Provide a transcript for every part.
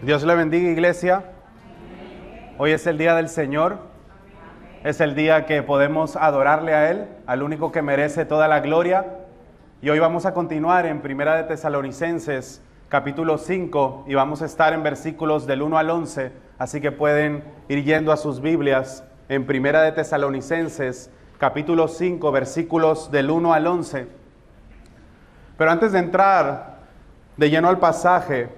Dios le bendiga, iglesia. Hoy es el día del Señor. Es el día que podemos adorarle a Él, al único que merece toda la gloria. Y hoy vamos a continuar en Primera de Tesalonicenses, capítulo 5, y vamos a estar en versículos del 1 al 11. Así que pueden ir yendo a sus Biblias en Primera de Tesalonicenses, capítulo 5, versículos del 1 al 11. Pero antes de entrar de lleno al pasaje,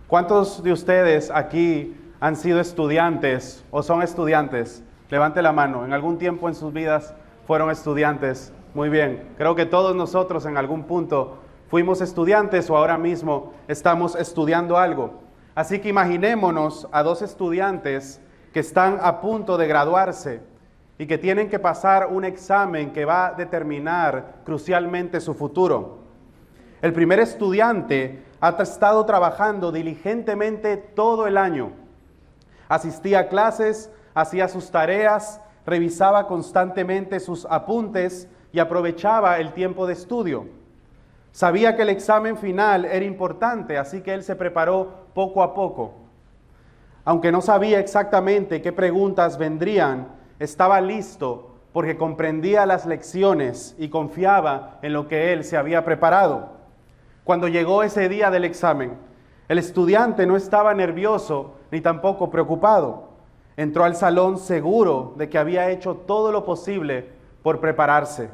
¿cuántos de ustedes aquí han sido estudiantes o son estudiantes? Levante la mano. ¿En algún tiempo en sus vidas fueron estudiantes? Muy bien. Creo que todos nosotros en algún punto fuimos estudiantes o ahora mismo estamos estudiando algo. Así que imaginémonos a dos estudiantes que están a punto de graduarse y que tienen que pasar un examen que va a determinar crucialmente su futuro. El primer estudiante ha estado trabajando diligentemente todo el año. Asistía a clases, hacía sus tareas, revisaba constantemente sus apuntes y aprovechaba el tiempo de estudio. Sabía que el examen final era importante, así que él se preparó poco a poco. Aunque no sabía exactamente qué preguntas vendrían, estaba listo porque comprendía las lecciones y confiaba en lo que él se había preparado. Cuando llegó ese día del examen, el estudiante no estaba nervioso ni tampoco preocupado. Entró al salón seguro de que había hecho todo lo posible por prepararse.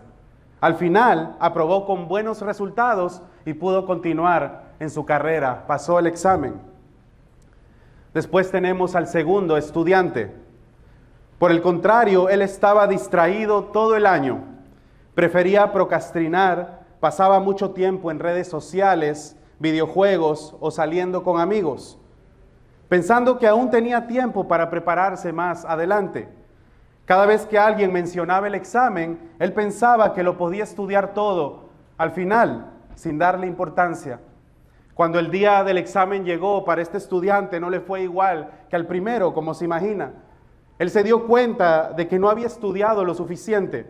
Al final, aprobó con buenos resultados y pudo continuar en su carrera. Pasó el examen. Después tenemos al segundo estudiante. Por el contrario, él estaba distraído todo el año. Prefería procrastinar. Pasaba mucho tiempo en redes sociales, videojuegos o saliendo con amigos, pensando que aún tenía tiempo para prepararse más adelante. Cada vez que alguien mencionaba el examen, él pensaba que lo podía estudiar todo al final, sin darle importancia. Cuando el día del examen llegó, para este estudiante no le fue igual que al primero, como se imagina. Él se dio cuenta de que no había estudiado lo suficiente.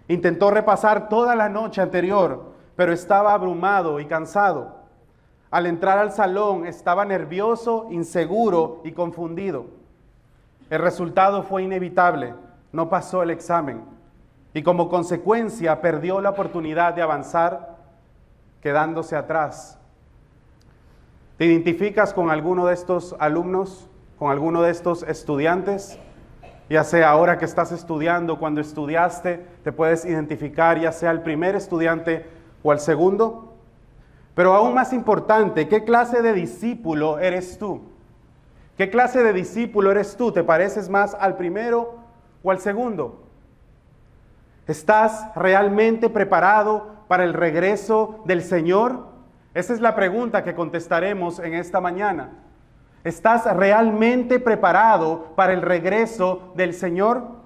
Intentó repasar toda la noche anterior, pero estaba abrumado y cansado. Al entrar al salón estaba nervioso, inseguro y confundido. El resultado fue inevitable, no pasó el examen y como consecuencia perdió la oportunidad de avanzar quedándose atrás. ¿Te identificas con alguno de estos alumnos, con alguno de estos estudiantes? Ya sea ahora que estás estudiando, cuando estudiaste, te puedes identificar ya sea el primer estudiante o al segundo. Pero aún más importante, ¿qué clase de discípulo eres tú? ¿Qué clase de discípulo eres tú? ¿Te pareces más al primero o al segundo? ¿Estás realmente preparado para el regreso del Señor? Esa es la pregunta que contestaremos en esta mañana. ¿Estás realmente preparado para el regreso del Señor?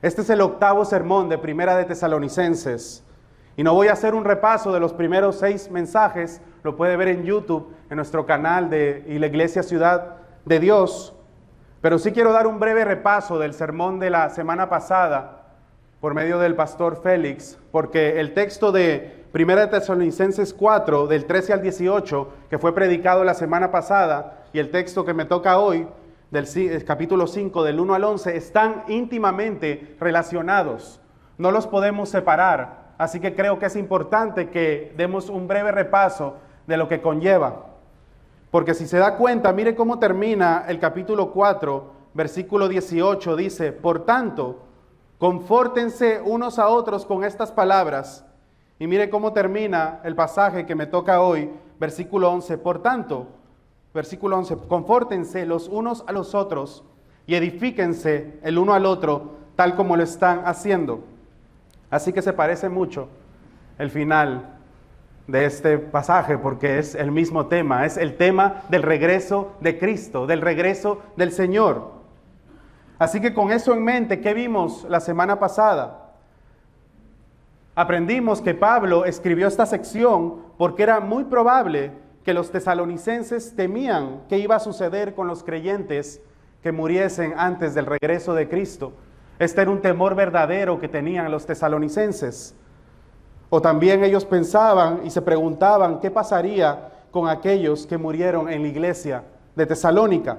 Este es el octavo sermón de Primera de Tesalonicenses. Y no voy a hacer un repaso de los primeros 6 mensajes, lo puede ver en YouTube, en nuestro canal de la Iglesia Ciudad de Dios. Pero sí quiero dar un breve repaso del sermón de la semana pasada, por medio del pastor Félix, porque el texto de Primera de Tesalonicenses 4, del 13 al 18, que fue predicado la semana pasada, y el texto que me toca hoy, del capítulo 5, del 1 al 11, están íntimamente relacionados. No los podemos separar, así que creo que es importante que demos un breve repaso de lo que conlleva. Porque si se da cuenta, mire cómo termina el capítulo 4, versículo 18, dice: por tanto, confórtense unos a otros con estas palabras. Y mire cómo termina el pasaje que me toca hoy, versículo 11, por tanto, versículo 11, confórtense los unos a los otros y edifíquense el uno al otro, tal como lo están haciendo. Así que se parece mucho el final de este pasaje, porque es el mismo tema, es el tema del regreso de Cristo, del regreso del Señor. Así que con eso en mente, ¿qué vimos la semana pasada? Aprendimos que Pablo escribió esta sección porque era muy probable que los tesalonicenses temían qué iba a suceder con los creyentes que muriesen antes del regreso de Cristo. Este era un temor verdadero que tenían los tesalonicenses. O también ellos pensaban y se preguntaban qué pasaría con aquellos que murieron en la iglesia de Tesalónica.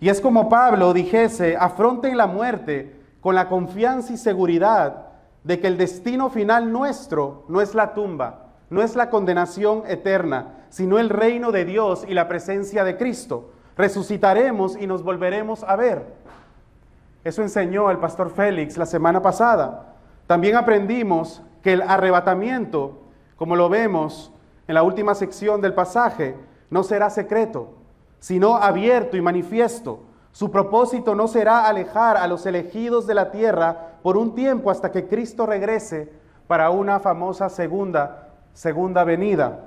Y es como Pablo dijese: afronten la muerte con la confianza y seguridad de que el destino final nuestro no es la tumba, no es la condenación eterna, sino el reino de Dios y la presencia de Cristo. Resucitaremos y nos volveremos a ver. Eso enseñó el pastor Félix la semana pasada. También aprendimos que el arrebatamiento, como lo vemos en la última sección del pasaje, no será secreto, sino abierto y manifiesto. Su propósito no será alejar a los elegidos de la tierra por un tiempo hasta que Cristo regrese para una famosa segunda venida.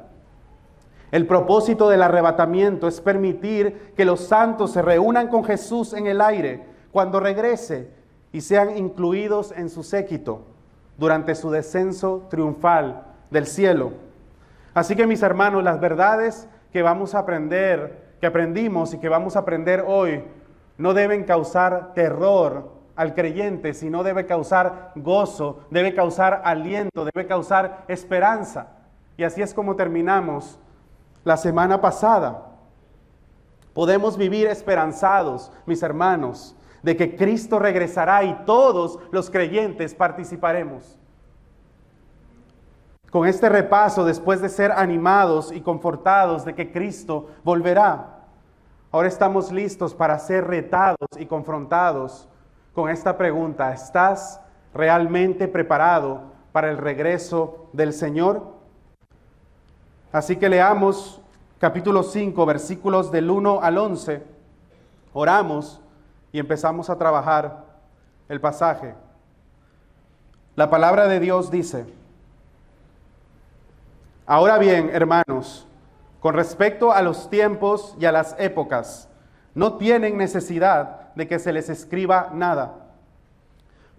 El propósito del arrebatamiento es permitir que los santos se reúnan con Jesús en el aire cuando regrese y sean incluidos en su séquito durante su descenso triunfal del cielo. Así que, mis hermanos, las verdades que vamos a aprender, que aprendimos y que vamos a aprender hoy, no deben causar terror al creyente, sino debe causar gozo, debe causar aliento, debe causar esperanza. Y así es como terminamos la semana pasada. Podemos vivir esperanzados, mis hermanos, de que Cristo regresará y todos los creyentes participaremos. Con este repaso, después de ser animados y confortados de que Cristo volverá, ahora estamos listos para ser retados y confrontados con esta pregunta: ¿estás realmente preparado para el regreso del Señor? Así que leamos capítulo 5, versículos del 1 al 11. Oramos y empezamos a trabajar el pasaje. La palabra de Dios dice: ahora bien, hermanos, con respecto a los tiempos y a las épocas, no tienen necesidad de que se les escriba nada,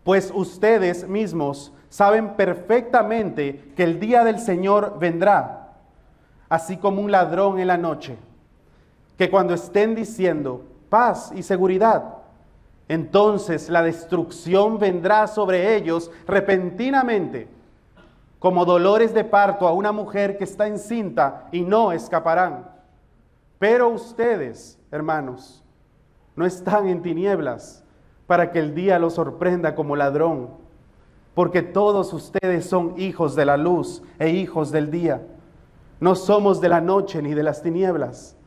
pues ustedes mismos saben perfectamente que el día del Señor vendrá, así como un ladrón en la noche, que cuando estén diciendo paz y seguridad, entonces la destrucción vendrá sobre ellos repentinamente, como dolores de parto a una mujer que está encinta, y no escaparán. Pero ustedes, hermanos, no están en tinieblas para que el día los sorprenda como ladrón, porque todos ustedes son hijos de la luz e hijos del día. No somos de la noche ni de las tinieblas.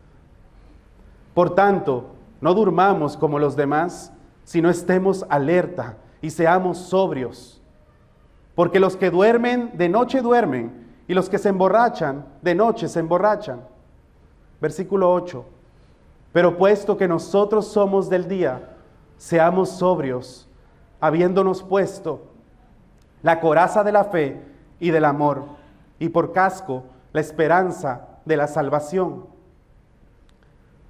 Por tanto, no durmamos como los demás, sino estemos alerta y seamos sobrios. Porque los que duermen, de noche duermen, y los que se emborrachan, de noche se emborrachan. Versículo 8. Pero puesto que nosotros somos del día, seamos sobrios, habiéndonos puesto la coraza de la fe y del amor, y por casco la esperanza de la salvación.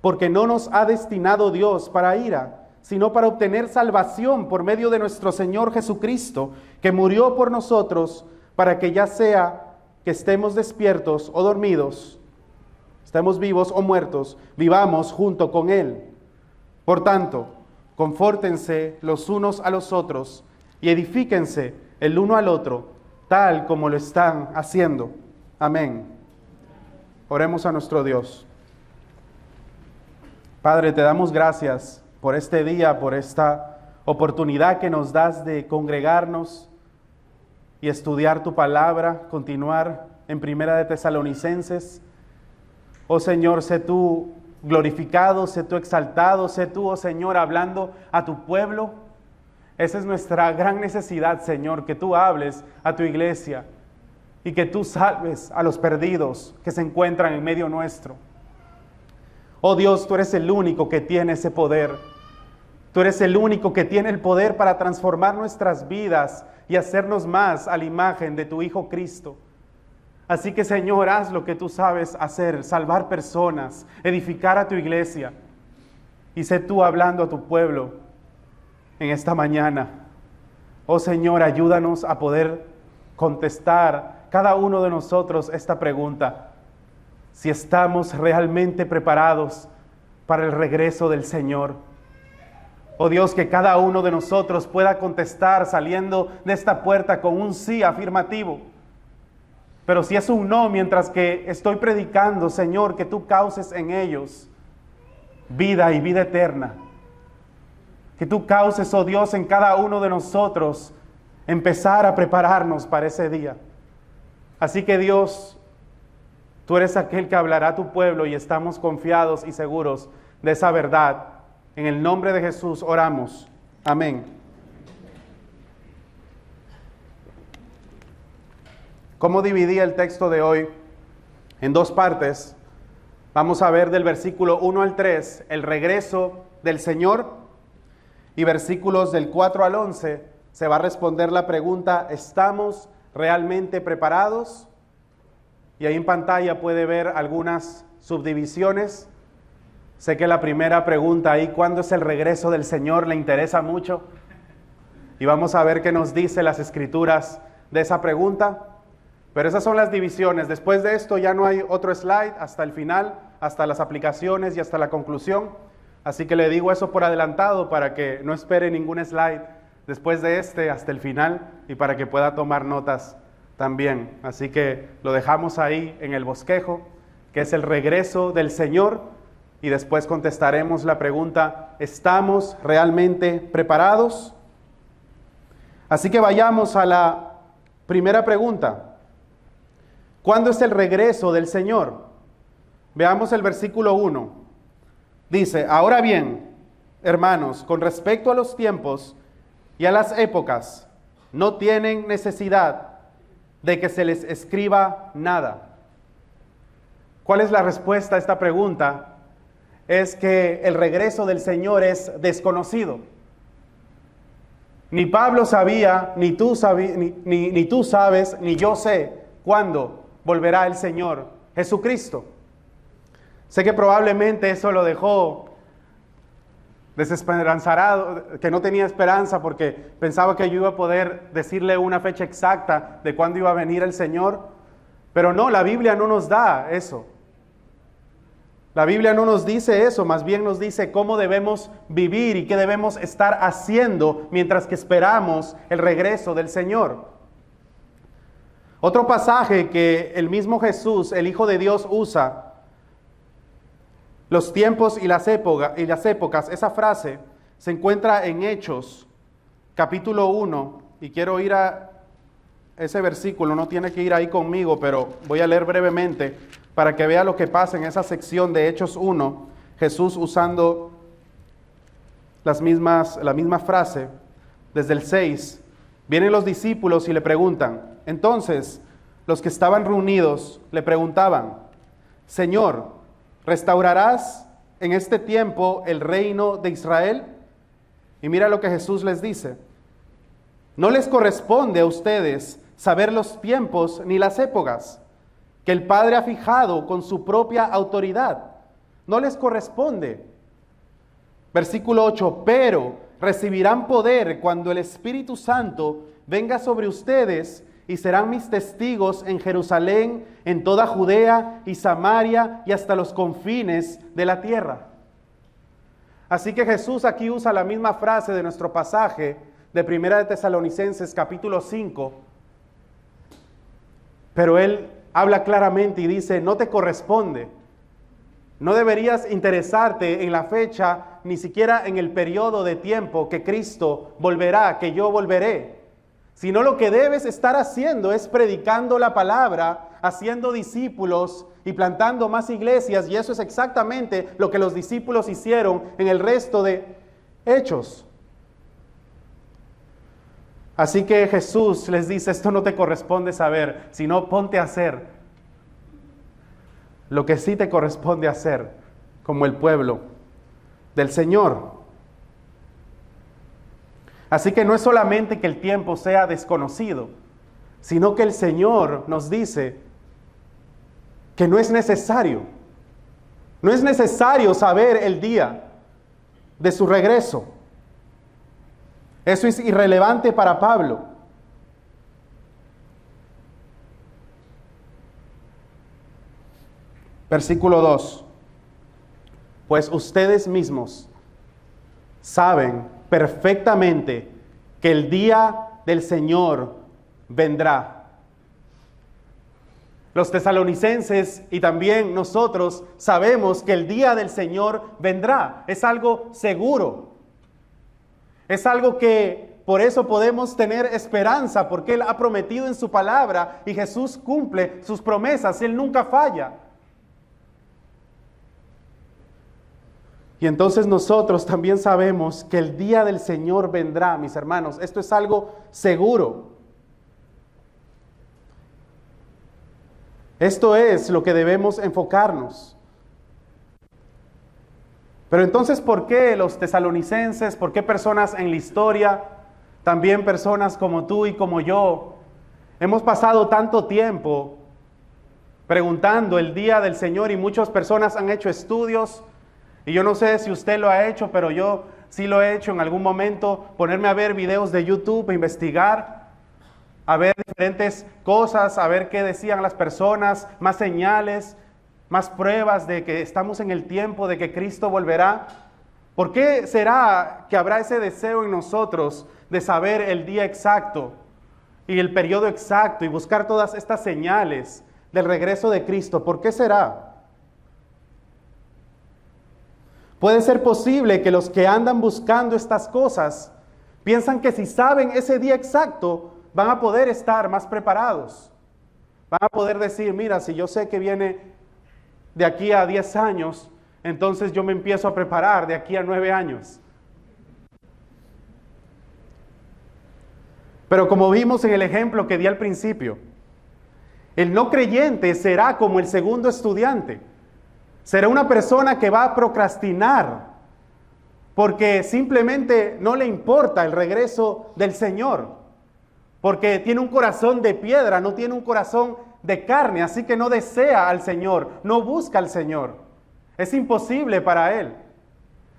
Porque no nos ha destinado Dios para ira, sino para obtener salvación por medio de nuestro Señor Jesucristo, que murió por nosotros, para que ya sea que estemos despiertos o dormidos, estemos vivos o muertos, vivamos junto con Él. Por tanto, confórtense los unos a los otros y edifíquense el uno al otro, tal como lo están haciendo. Amén. Oremos a nuestro Dios. Padre, te damos gracias por este día, por esta oportunidad que nos das de congregarnos y estudiar tu palabra, continuar en Primera de Tesalonicenses. Oh Señor, sé tú glorificado, sé tú exaltado, sé tú, oh Señor, hablando a tu pueblo. Esa es nuestra gran necesidad, Señor, que tú hables a tu iglesia y que tú salves a los perdidos que se encuentran en medio nuestro. Oh Dios, tú eres el único que tiene ese poder. Tú eres el único que tiene el poder para transformar nuestras vidas y hacernos más a la imagen de tu Hijo Cristo. Así que, Señor, haz lo que tú sabes hacer, salvar personas, edificar a tu iglesia. Y sé tú hablando a tu pueblo en esta mañana. Oh Señor, ayúdanos a poder contestar cada uno de nosotros esta pregunta: si estamos realmente preparados para el regreso del Señor. Oh Dios, que cada uno de nosotros pueda contestar saliendo de esta puerta con un sí afirmativo. Pero si es un no, mientras que estoy predicando, Señor, que tú causes en ellos vida y vida eterna. Que tú causes, oh Dios, en cada uno de nosotros empezar a prepararnos para ese día. Así que Dios, tú eres aquel que hablará a tu pueblo y estamos confiados y seguros de esa verdad. En el nombre de Jesús oramos. Amén. ¿Cómo dividí el texto de hoy? En dos partes. Vamos a ver del versículo 1 al 3, el regreso del Señor, y versículos del 4 al 11, se va a responder la pregunta, ¿estamos realmente preparados? Y ahí en pantalla puede ver algunas subdivisiones. Sé que la primera pregunta ahí, ¿cuándo es el regreso del Señor?, le interesa mucho. Y vamos a ver qué nos dice las Escrituras de esa pregunta. Pero esas son las divisiones. Después de esto ya no hay otro slide hasta el final, hasta las aplicaciones y hasta la conclusión. Así que le digo eso por adelantado para que no espere ningún slide después de este hasta el final y para que pueda tomar notas también. Así que lo dejamos ahí en el bosquejo, que es el regreso del Señor, y después contestaremos la pregunta, ¿estamos realmente preparados? Así que vayamos a la primera pregunta. ¿Cuándo es el regreso del Señor? Veamos el versículo 1. Dice, ahora bien, hermanos, con respecto a los tiempos y a las épocas, no tienen necesidad de que se les escriba nada. ¿Cuál es la respuesta a esta pregunta? Es que el regreso del Señor es desconocido. Ni Pablo sabía, ni tú sabes, ni yo sé cuándo volverá el Señor Jesucristo. Sé que probablemente eso lo dejó desesperanzado, que no tenía esperanza porque pensaba que yo iba a poder decirle una fecha exacta de cuándo iba a venir el Señor. Pero no, la Biblia no nos da eso. La Biblia no nos dice eso, más bien nos dice cómo debemos vivir y qué debemos estar haciendo mientras que esperamos el regreso del Señor. Otro pasaje que el mismo Jesús, el Hijo de Dios, usa, los tiempos y las épocas, esa frase se encuentra en Hechos, capítulo 1, y quiero ir a ese versículo, no tiene que ir ahí conmigo, pero voy a leer brevemente para que vea lo que pasa en esa sección de Hechos 1, Jesús usando la misma frase, desde el 6, vienen los discípulos y le preguntan, entonces los que estaban reunidos le preguntaban, Señor, ¿restaurarás en este tiempo el reino de Israel? Y mira lo que Jesús les dice. No les corresponde a ustedes saber los tiempos ni las épocas que el Padre ha fijado con su propia autoridad. No les corresponde. Versículo 8, pero recibirán poder cuando el Espíritu Santo venga sobre ustedes y serán mis testigos en Jerusalén, en toda Judea y Samaria y hasta los confines de la tierra. Así que Jesús aquí usa la misma frase de nuestro pasaje de Primera de Tesalonicenses capítulo 5, pero Él habla claramente y dice, no te corresponde. No deberías interesarte en la fecha, ni siquiera en el periodo de tiempo que Cristo volverá, que yo volveré. Sino lo que debes estar haciendo es predicando la palabra, haciendo discípulos y plantando más iglesias. Y eso es exactamente lo que los discípulos hicieron en el resto de Hechos. Así que Jesús les dice, esto no te corresponde saber, sino ponte a hacer lo que sí te corresponde hacer como el pueblo del Señor. Así que no es solamente que el tiempo sea desconocido, sino que el Señor nos dice que no es necesario saber el día de su regreso. Eso es irrelevante para Pablo. Versículo 2. Pues ustedes mismos saben perfectamente que el día del Señor vendrá. Los tesalonicenses y también nosotros sabemos que el día del Señor vendrá. Es algo seguro. Es algo que por eso podemos tener esperanza, porque Él ha prometido en su palabra y Jesús cumple sus promesas. Él nunca falla. Y entonces nosotros también sabemos que el día del Señor vendrá, mis hermanos. Esto es algo seguro. Esto es lo que debemos enfocarnos. Pero entonces, ¿por qué los tesalonicenses, por qué personas en la historia, también personas como tú y como yo, hemos pasado tanto tiempo preguntando el día del Señor y muchas personas han hecho estudios? Y yo no sé si usted lo ha hecho, pero yo sí lo he hecho en algún momento, ponerme a ver videos de YouTube, investigar, a ver diferentes cosas, a ver qué decían las personas, más señales, más pruebas de que estamos en el tiempo, de que Cristo volverá. ¿Por qué será que habrá ese deseo en nosotros de saber el día exacto y el periodo exacto y buscar todas estas señales del regreso de Cristo? ¿Por qué será? Puede ser posible que los que andan buscando estas cosas piensan que si saben ese día exacto, van a poder estar más preparados. Van a poder decir, mira, si yo sé que viene de aquí a 10 años, entonces yo me empiezo a preparar de aquí a 9 años. Pero como vimos en el ejemplo que di al principio, el no creyente será como el segundo estudiante. Será una persona que va a procrastinar porque simplemente no le importa el regreso del Señor, porque tiene un corazón de piedra, no tiene un corazón de carne, así que no desea al Señor, no busca al Señor. Es imposible para él.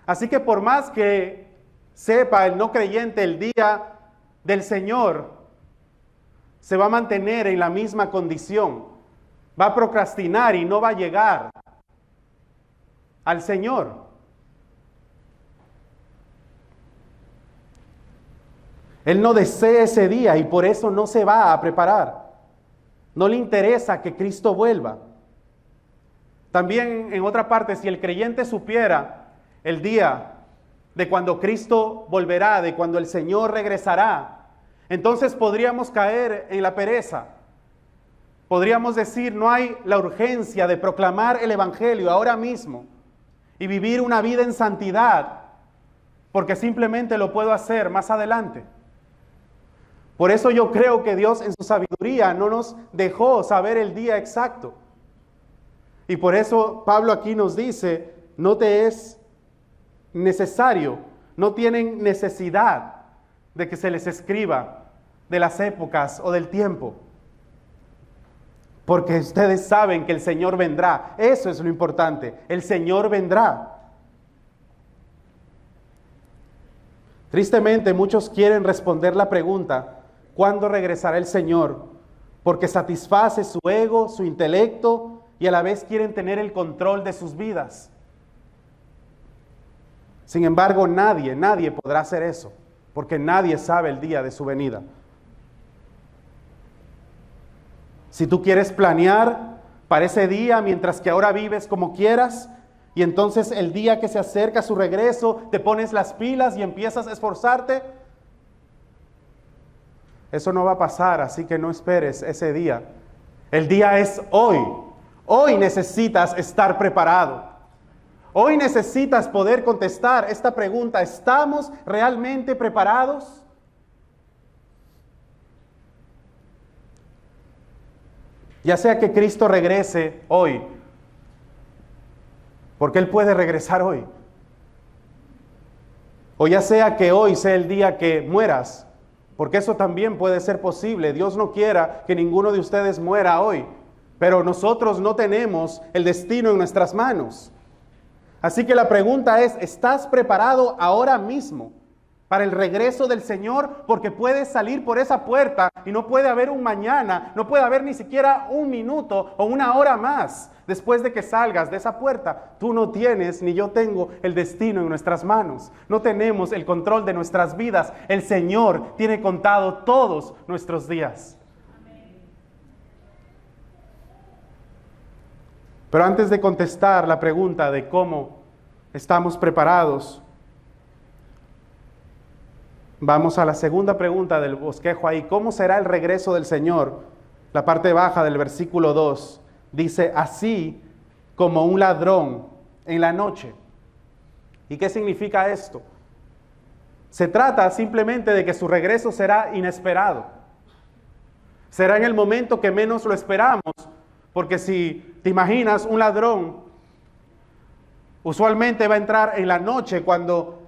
Así que por más que sepa el no creyente el día del Señor, se va a mantener en la misma condición, va a procrastinar y no va a llegar al Señor. Él no desea ese día y por eso no se va a preparar. No le interesa que Cristo vuelva. También en otra parte, si el creyente supiera el día de cuando Cristo volverá, de cuando el Señor regresará, entonces podríamos caer en la pereza. Podríamos decir, no hay la urgencia de proclamar el Evangelio ahora mismo y vivir una vida en santidad, porque simplemente lo puedo hacer más adelante. Por eso yo creo que Dios en su sabiduría no nos dejó saber el día exacto. Y por eso Pablo aquí nos dice, no te es necesario, no tienen necesidad de que se les escriba de las épocas o del tiempo. Porque ustedes saben que el Señor vendrá. Eso es lo importante. El Señor vendrá. Tristemente, muchos quieren responder la pregunta, ¿cuándo regresará el Señor? Porque satisface su ego, su intelecto y a la vez quieren tener el control de sus vidas. Sin embargo, nadie podrá hacer eso, porque nadie sabe el día de su venida. Si tú quieres planear para ese día, mientras que ahora vives como quieras, y entonces el día que se acerca su regreso, te pones las pilas y empiezas a esforzarte, eso no va a pasar, así que no esperes ese día. El día es hoy. Hoy necesitas estar preparado. Hoy necesitas poder contestar esta pregunta, ¿estamos realmente preparados? Ya sea que Cristo regrese hoy, porque Él puede regresar hoy. O ya sea que hoy sea el día que mueras, porque eso también puede ser posible. Dios no quiera que ninguno de ustedes muera hoy, pero nosotros no tenemos el destino en nuestras manos. Así que la pregunta es, ¿estás preparado ahora mismo para el regreso del Señor? Porque puedes salir por esa puerta y no puede haber un mañana, no puede haber ni siquiera un minuto o una hora más después de que salgas de esa puerta. Tú no tienes, ni yo tengo el destino en nuestras manos. No tenemos el control de nuestras vidas. El Señor tiene contado todos nuestros días. Pero antes de contestar la pregunta de cómo estamos preparados, vamos a la segunda pregunta del bosquejo ahí. ¿Cómo será el regreso del Señor? La parte baja del versículo 2 dice, así como un ladrón en la noche. ¿Y qué significa esto? Se trata simplemente de que su regreso será inesperado. Será en el momento que menos lo esperamos, porque si te imaginas un ladrón, usualmente va a entrar en la noche cuando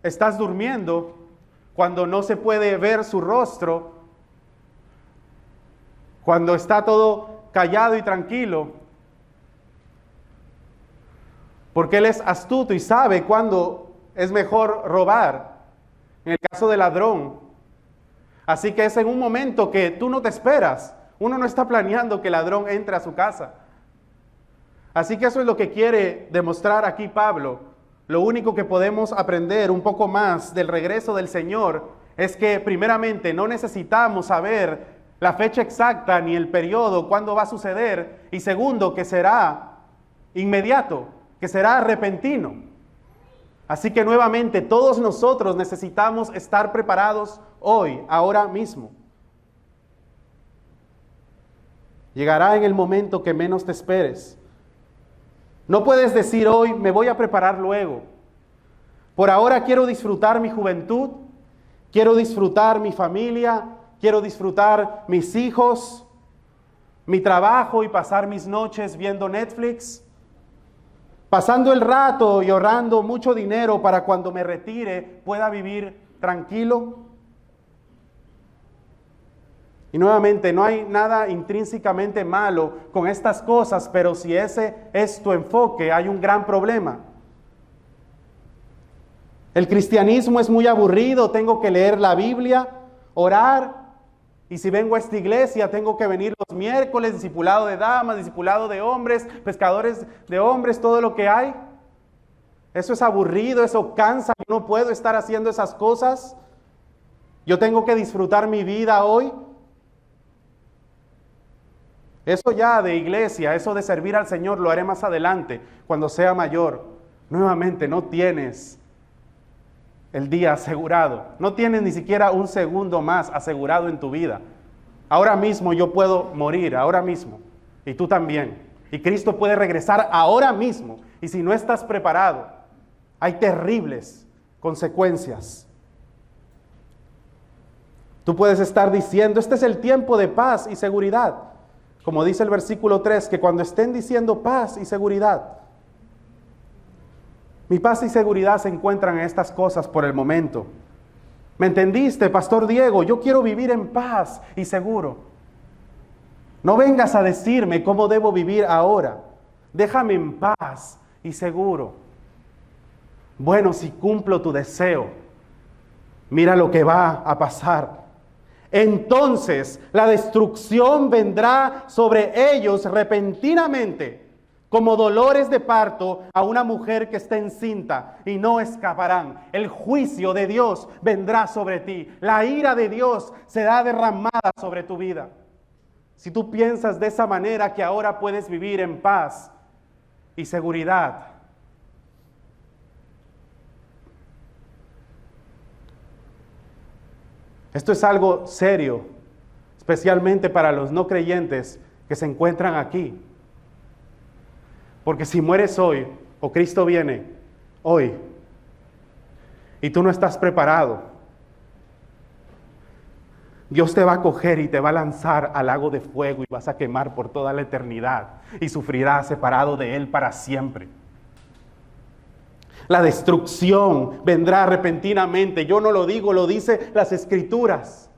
estás durmiendo, cuando no se puede ver su rostro, cuando está todo callado y tranquilo, porque él es astuto y sabe cuándo es mejor robar, en el caso del ladrón. Así que es en un momento que tú no te esperas. Uno no está planeando que el ladrón entre a su casa. Así que eso es lo que quiere demostrar aquí Pablo. Lo único que podemos aprender un poco más del regreso del Señor es que primeramente no necesitamos saber la fecha exacta ni el periodo, cuándo va a suceder. Y segundo, que será inmediato, que será repentino. Así que nuevamente todos nosotros necesitamos estar preparados hoy, ahora mismo. Llegará en el momento que menos te esperes. No puedes decir hoy, me voy a preparar luego. Por ahora quiero disfrutar mi juventud, quiero disfrutar mi familia, quiero disfrutar mis hijos, mi trabajo y pasar mis noches viendo Netflix, pasando el rato y ahorrando mucho dinero para cuando me retire pueda vivir tranquilo. Y nuevamente, no hay nada intrínsecamente malo con estas cosas, pero si ese es tu enfoque, hay un gran problema. El cristianismo es muy aburrido, tengo que leer la Biblia, orar, y si vengo a esta iglesia, tengo que venir los miércoles, discipulado de damas, discipulado de hombres, pescadores de hombres, todo lo que hay. Eso es aburrido, eso cansa, yo no puedo estar haciendo esas cosas. Yo tengo que disfrutar mi vida hoy. Eso ya de iglesia, eso de servir al Señor lo haré más adelante, cuando sea mayor. Nuevamente, no tienes el día asegurado. No tienes ni siquiera un segundo más asegurado en tu vida. Ahora mismo yo puedo morir, ahora mismo. Y tú también. Y Cristo puede regresar ahora mismo. Y si no estás preparado, hay terribles consecuencias. Tú puedes estar diciendo, este es el tiempo de paz y seguridad. Como dice el versículo 3, que cuando estén diciendo paz y seguridad, mi paz y seguridad se encuentran en estas cosas por el momento. ¿Me entendiste, Pastor Diego? Yo quiero vivir en paz y seguro. No vengas a decirme cómo debo vivir ahora. Déjame en paz y seguro. Bueno, si cumplo tu deseo, mira lo que va a pasar. Entonces la destrucción vendrá sobre ellos repentinamente, como dolores de parto a una mujer que está encinta, y no escaparán. El juicio de Dios vendrá sobre ti. La ira de Dios será derramada sobre tu vida. Si tú piensas de esa manera que ahora puedes vivir en paz y seguridad, esto es algo serio, especialmente para los no creyentes que se encuentran aquí. Porque si mueres hoy, o Cristo viene hoy, y tú no estás preparado, Dios te va a coger y te va a lanzar al lago de fuego y vas a quemar por toda la eternidad y sufrirás separado de Él para siempre. La destrucción vendrá repentinamente. Yo no lo digo, lo dice las Escrituras,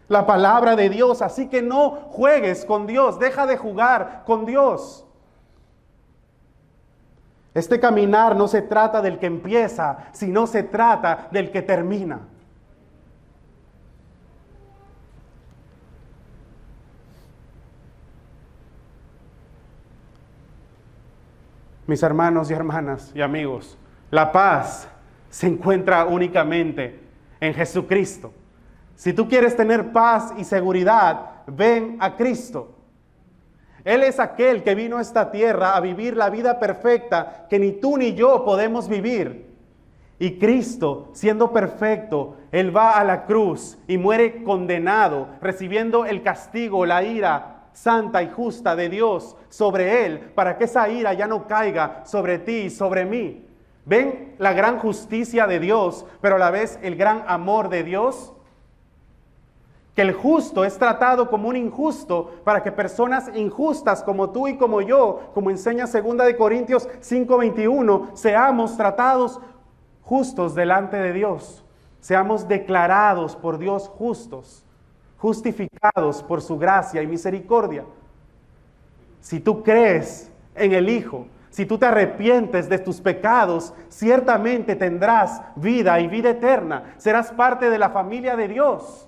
la palabra de Dios. Así que no juegues con Dios, deja de jugar con Dios. Este caminar no se trata del que empieza, sino se trata del que termina. Mis hermanos y hermanas y amigos, la paz se encuentra únicamente en Jesucristo. Si tú quieres tener paz y seguridad, ven a Cristo. Él es aquel que vino a esta tierra a vivir la vida perfecta que ni tú ni yo podemos vivir. Y Cristo, siendo perfecto, Él va a la cruz y muere condenado, recibiendo el castigo, la ira santa y justa de Dios sobre Él, para que esa ira ya no caiga sobre ti y sobre mí. ¿Ven la gran justicia de Dios, pero a la vez el gran amor de Dios? Que el justo es tratado como un injusto para que personas injustas como tú y como yo, como enseña 2 Corintios 5:21, seamos tratados justos delante de Dios. Seamos declarados por Dios justos, justificados por su gracia y misericordia. Si tú crees en el Hijo, si tú te arrepientes de tus pecados, ciertamente tendrás vida y vida eterna. Serás parte de la familia de Dios.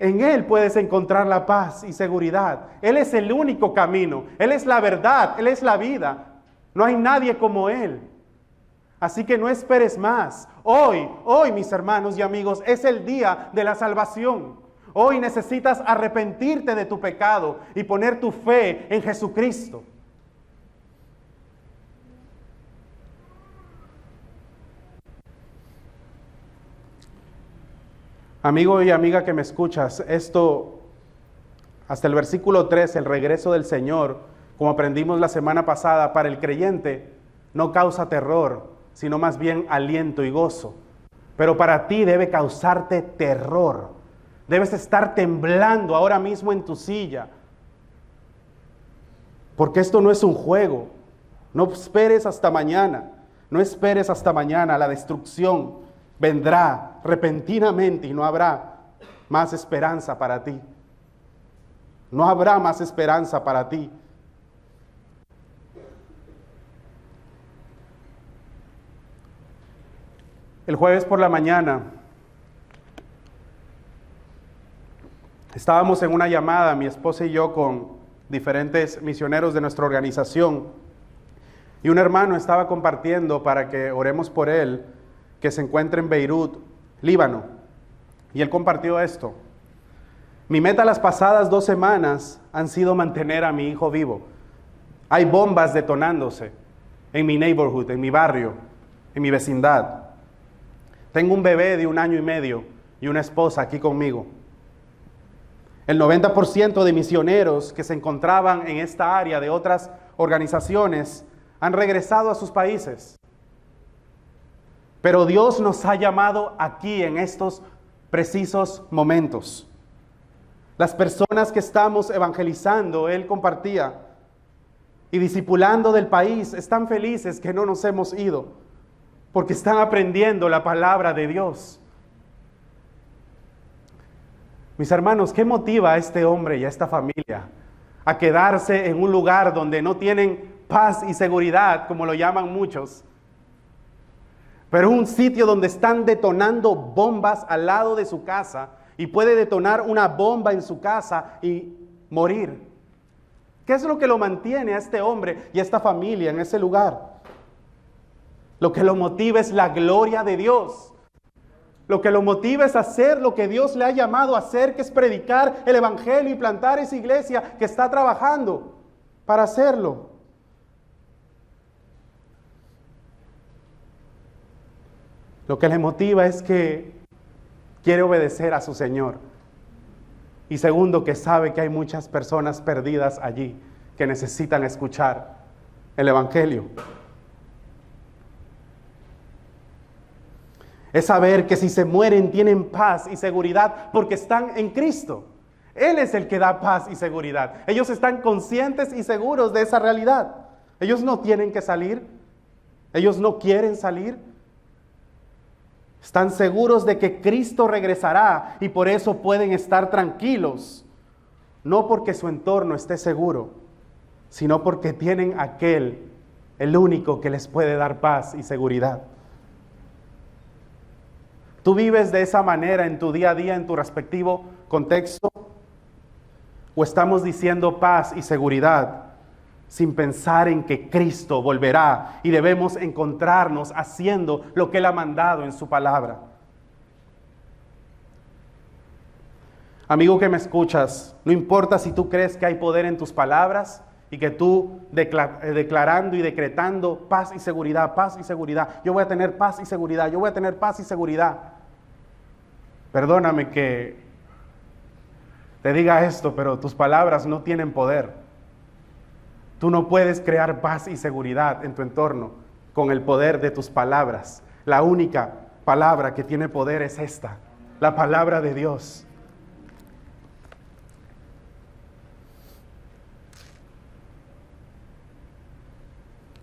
En Él puedes encontrar la paz y seguridad. Él es el único camino. Él es la verdad. Él es la vida. No hay nadie como Él. Así que no esperes más. Hoy, mis hermanos y amigos, es el día de la salvación. Hoy necesitas arrepentirte de tu pecado y poner tu fe en Jesucristo. Amigo y amiga que me escuchas, esto, hasta el versículo 3, el regreso del Señor, como aprendimos la semana pasada, para el creyente no causa terror, sino más bien aliento y gozo. Pero para ti debe causarte terror. Debes estar temblando ahora mismo en tu silla. Porque esto no es un juego. No esperes hasta mañana. No esperes hasta mañana. La destrucción vendrá repentinamente y no habrá más esperanza para ti. No habrá más esperanza para ti. El jueves por la mañana estábamos en una llamada, mi esposa y yo, con diferentes misioneros de nuestra organización, y un hermano estaba compartiendo para que oremos por él, que se encuentra en Beirut, Líbano, y él compartió esto: mi meta las pasadas 2 semanas han sido mantener a mi hijo vivo. Hay bombas detonándose en mi neighborhood, en mi barrio, en mi vecindad. Tengo un bebé de 1 año y medio y una esposa aquí conmigo. El 90% de misioneros que se encontraban en esta área de otras organizaciones han regresado a sus países. Pero Dios nos ha llamado aquí en estos precisos momentos. Las personas que estamos evangelizando, él compartía, y discipulando del país, están felices que no nos hemos ido, porque están aprendiendo la palabra de Dios. Mis hermanos, ¿qué motiva a este hombre y a esta familia a quedarse en un lugar donde no tienen paz y seguridad, como lo llaman muchos, pero un sitio donde están detonando bombas al lado de su casa, y puede detonar una bomba en su casa y morir? ¿Qué es lo que lo mantiene a este hombre y a esta familia en ese lugar? Lo que lo motiva es la gloria de Dios. Lo que lo motiva es hacer lo que Dios le ha llamado a hacer, que es predicar el evangelio y plantar esa iglesia que está trabajando para hacerlo. Lo que le motiva es que quiere obedecer a su Señor. Y segundo, que sabe que hay muchas personas perdidas allí que necesitan escuchar el evangelio. Es saber que si se mueren tienen paz y seguridad porque están en Cristo. Él es el que da paz y seguridad. Ellos están conscientes y seguros de esa realidad. Ellos no tienen que salir. Ellos no quieren salir. Están seguros de que Cristo regresará y por eso pueden estar tranquilos. No porque su entorno esté seguro, sino porque tienen aquel, el único que les puede dar paz y seguridad. ¿Tú vives de esa manera en tu día a día, en tu respectivo contexto? ¿O estamos diciendo paz y seguridad sin pensar en que Cristo volverá y debemos encontrarnos haciendo lo que Él ha mandado en su palabra? Amigo que me escuchas, no importa si tú crees que hay poder en tus palabras y que tú declarando y decretando paz y seguridad, yo voy a tener paz y seguridad, yo voy a tener paz y seguridad. Perdóname que te diga esto, pero tus palabras no tienen poder. Tú no puedes crear paz y seguridad en tu entorno con el poder de tus palabras. La única palabra que tiene poder es esta, la palabra de Dios.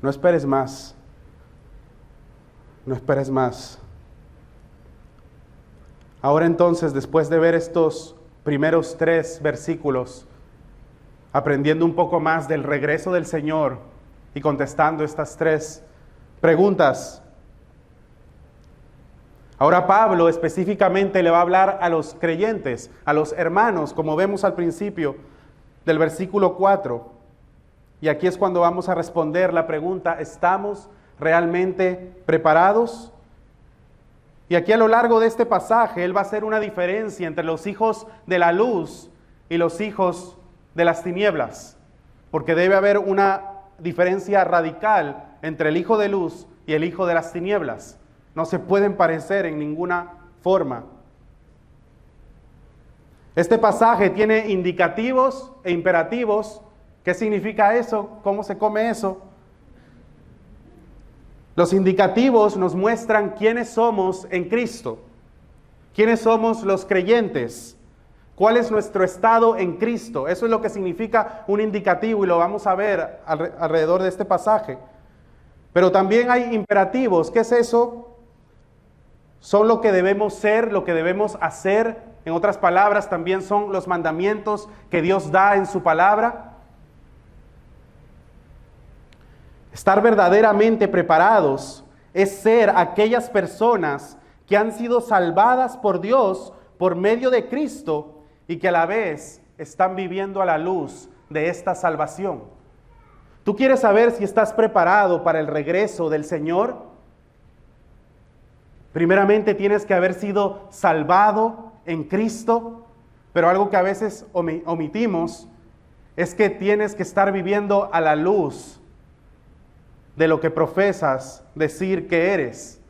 No esperes más. No esperes más. Ahora entonces, después de ver estos primeros 3 versículos, aprendiendo un poco más del regreso del Señor y contestando estas 3 preguntas, ahora Pablo específicamente le va a hablar a los creyentes, a los hermanos, como vemos al principio del versículo 4. Y aquí es cuando vamos a responder la pregunta, ¿estamos realmente preparados? Y aquí a lo largo de este pasaje, él va a hacer una diferencia entre los hijos de la luz y los hijos de las tinieblas. Porque debe haber una diferencia radical entre el hijo de luz y el hijo de las tinieblas. No se pueden parecer en ninguna forma. Este pasaje tiene indicativos e imperativos. ¿Qué significa eso? ¿Cómo se come eso? Los indicativos nos muestran quiénes somos en Cristo, quiénes somos los creyentes, cuál es nuestro estado en Cristo. Eso es lo que significa un indicativo y lo vamos a ver alrededor de este pasaje. Pero también hay imperativos. ¿Qué es eso? Son lo que debemos ser, lo que debemos hacer. En otras palabras, también son los mandamientos que Dios da en su palabra. Estar verdaderamente preparados es ser aquellas personas que han sido salvadas por Dios por medio de Cristo y que a la vez están viviendo a la luz de esta salvación. ¿Tú quieres saber si estás preparado para el regreso del Señor? Primeramente tienes que haber sido salvado en Cristo, pero algo que a veces omitimos es que tienes que estar viviendo a la luz de lo que profesas decir que eres.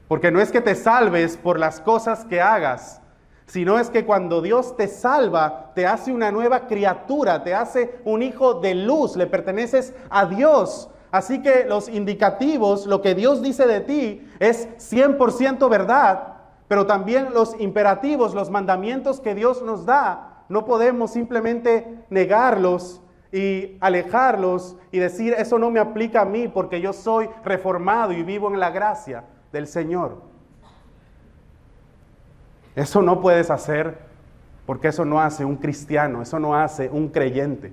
Porque no es que te salves por las cosas que hagas, sino es que cuando Dios te salva, te hace una nueva criatura, te hace un hijo de luz, le perteneces a Dios. Así que los indicativos, lo que Dios dice de ti, es 100% verdad, pero también los imperativos, los mandamientos que Dios nos da, no podemos simplemente negarlos y alejarlos y decir, eso no me aplica a mí porque yo soy reformado y vivo en la gracia del Señor. Eso no puedes hacer porque eso no hace un cristiano, eso no hace un creyente.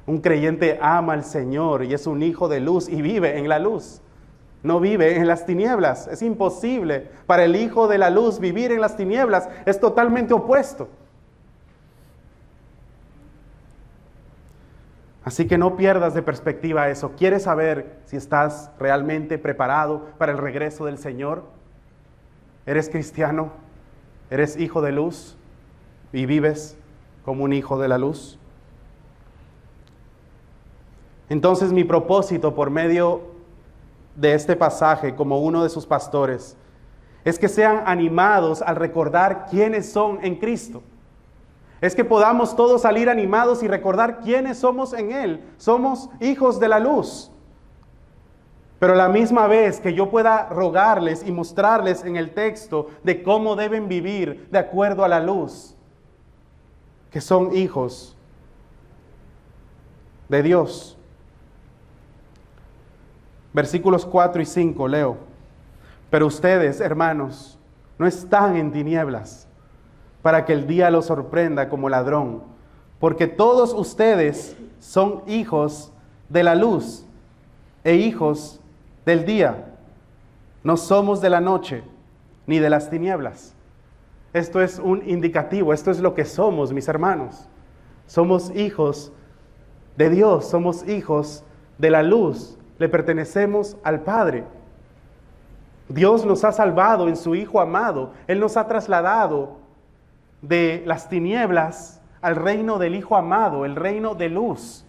Un creyente ama al Señor y es un hijo de luz y vive en la luz. No vive en las tinieblas. Es imposible para el hijo de la luz vivir en las tinieblas. Es totalmente opuesto. Así que no pierdas de perspectiva eso. ¿Quieres saber si estás realmente preparado para el regreso del Señor? ¿Eres cristiano? ¿Eres hijo de luz? ¿Y vives como un hijo de la luz? Entonces mi propósito por medio de este pasaje como uno de sus pastores es que sean animados al recordar quiénes son en Cristo. Es que podamos todos salir animados y recordar quiénes somos en Él. Somos hijos de la luz. Pero a la misma vez que yo pueda rogarles y mostrarles en el texto de cómo deben vivir de acuerdo a la luz, que son hijos de Dios. Versículos 4 y 5, leo. Pero ustedes, hermanos, no están en tinieblas, para que el día los sorprenda como ladrón, porque todos ustedes son hijos de la luz e hijos del día. No somos de la noche ni de las tinieblas. Esto es un indicativo, esto es lo que somos, mis hermanos. Somos hijos de Dios, somos hijos de la luz, le pertenecemos al Padre. Dios nos ha salvado en su Hijo amado, Él nos ha trasladado de las tinieblas al reino del Hijo amado, el reino de luz.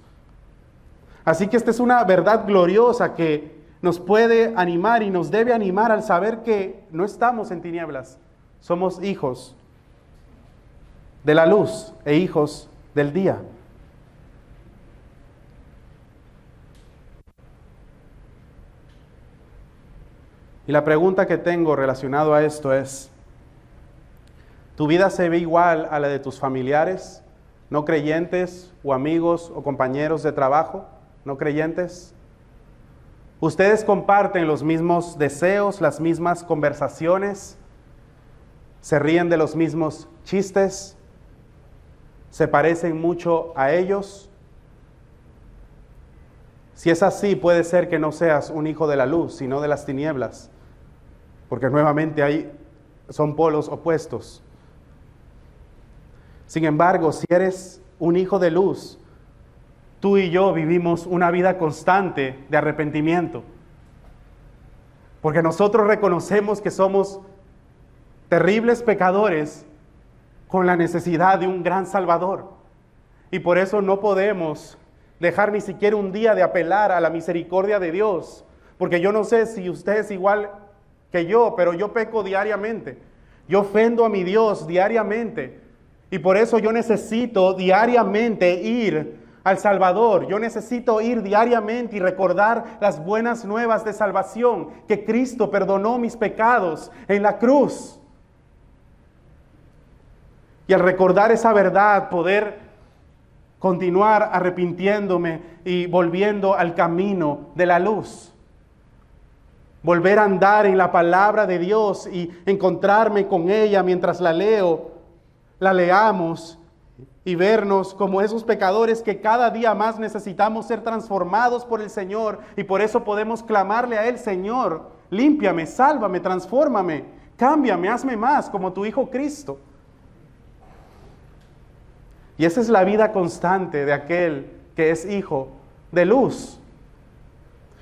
Así que esta es una verdad gloriosa que nos puede animar y nos debe animar al saber que no estamos en tinieblas, somos hijos de la luz e hijos del día. Y la pregunta que tengo relacionado a esto es, ¿tu vida se ve igual a la de tus familiares, no creyentes, o amigos o compañeros de trabajo, no creyentes? ¿Ustedes comparten los mismos deseos, las mismas conversaciones? ¿Se ríen de los mismos chistes? ¿Se parecen mucho a ellos? Si es así, puede ser que no seas un hijo de la luz, sino de las tinieblas, porque nuevamente ahí son polos opuestos. Sin embargo, si eres un hijo de luz, tú y yo vivimos una vida constante de arrepentimiento, porque nosotros reconocemos que somos terribles pecadores con la necesidad de un gran Salvador, y por eso no podemos dejar ni siquiera un día de apelar a la misericordia de Dios, porque yo no sé si usted es igual que yo, pero yo peco diariamente, yo ofendo a mi Dios diariamente, y por eso yo necesito diariamente ir al Salvador. Yo necesito ir diariamente y recordar las buenas nuevas de salvación, que Cristo perdonó mis pecados en la cruz. Y al recordar esa verdad, poder continuar arrepintiéndome y volviendo al camino de la luz. Volver a andar en la palabra de Dios y encontrarme con ella mientras la leo, la leamos y vernos como esos pecadores que cada día más necesitamos ser transformados por el Señor, y por eso podemos clamarle a Él: Señor, límpiame, sálvame, transfórmame, cámbiame, hazme más como tu Hijo Cristo. Y esa es la vida constante de aquel que es hijo de luz.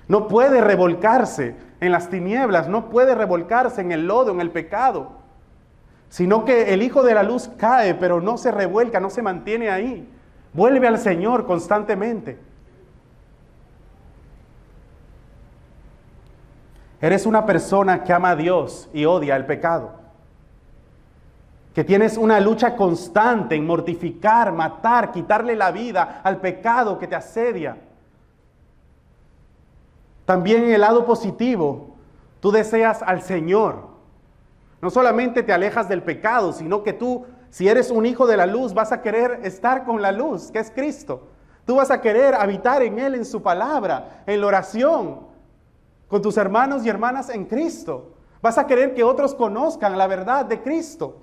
No puede revolcarse en las tinieblas, no puede revolcarse en el lodo, en el pecado, sino que el hijo de la luz cae, pero no se revuelca, no se mantiene ahí. Vuelve al Señor constantemente. Eres una persona que ama a Dios y odia el pecado, que tienes una lucha constante en mortificar, matar, quitarle la vida al pecado que te asedia. También en el lado positivo, tú deseas al Señor. No solamente te alejas del pecado, sino que tú, si eres un hijo de la luz, vas a querer estar con la luz, que es Cristo. Tú vas a querer habitar en Él, en su palabra, en la oración, con tus hermanos y hermanas en Cristo. Vas a querer que otros conozcan la verdad de Cristo.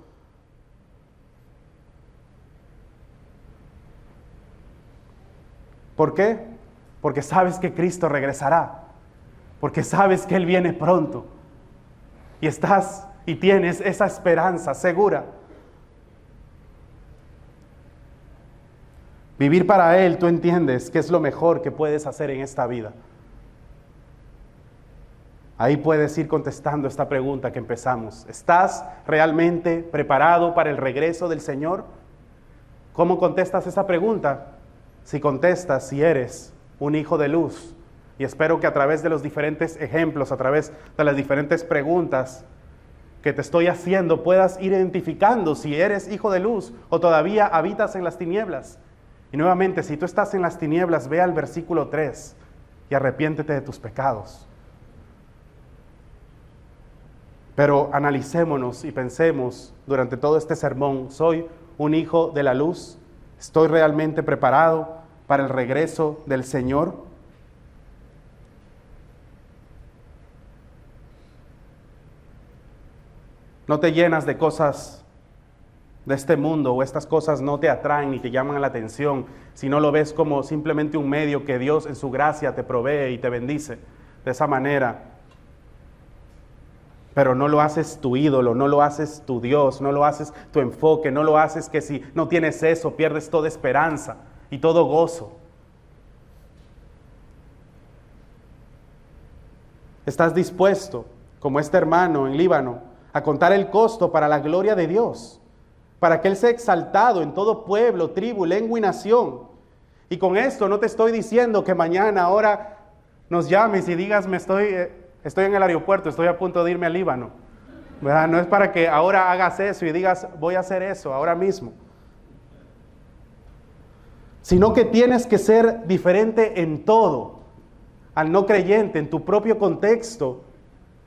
¿Por qué? Porque sabes que Cristo regresará. Porque sabes que Él viene pronto. Y estás y tienes esa esperanza segura. Vivir para Él, tú entiendes que es lo mejor que puedes hacer en esta vida. Ahí puedes ir contestando esta pregunta que empezamos. ¿Estás realmente preparado para el regreso del Señor? ¿Cómo contestas esa pregunta? Si contestas, si eres un hijo de luz. Y espero que a través de los diferentes ejemplos, a través de las diferentes preguntas que te estoy haciendo, puedas ir identificando si eres hijo de luz o todavía habitas en las tinieblas. Y nuevamente, si tú estás en las tinieblas, ve al versículo 3 y arrepiéntete de tus pecados. Pero analicémonos y pensemos durante todo este sermón: ¿soy un hijo de la luz? ¿Estoy realmente preparado para el regreso del Señor? No te llenas de cosas de este mundo, o estas cosas no te atraen ni te llaman la atención, si no lo ves como simplemente un medio que Dios en su gracia te provee y te bendice de esa manera. Pero no lo haces tu ídolo, no lo haces tu Dios, no lo haces tu enfoque, no lo haces que si no tienes eso pierdes toda esperanza y todo gozo. ¿Estás dispuesto, como este hermano en Líbano, a contar el costo para la gloria de Dios, para que Él sea exaltado en todo pueblo, tribu, lengua y nación. Y con esto no te estoy diciendo que mañana, ahora, nos llames y digas, estoy en el aeropuerto, estoy a punto de irme al Líbano. ¿Verdad? No es para que ahora hagas eso y digas, voy a hacer eso ahora mismo. Sino que tienes que ser diferente en todo. Al no creyente, en tu propio contexto,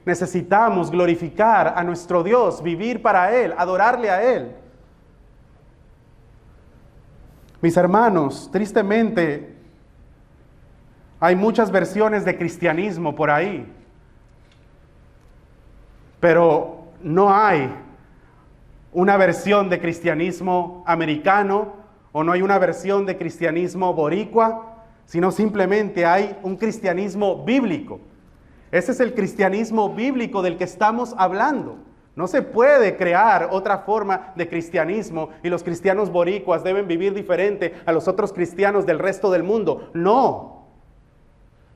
necesitamos glorificar a nuestro Dios, vivir para Él, adorarle a Él. Mis hermanos, tristemente, hay muchas versiones de cristianismo por ahí, pero no hay una versión de cristianismo americano o no hay una versión de cristianismo boricua, sino simplemente hay un cristianismo bíblico. Ese es el cristianismo bíblico del que estamos hablando. No se puede crear otra forma de cristianismo y los cristianos boricuas deben vivir diferente a los otros cristianos del resto del mundo. No.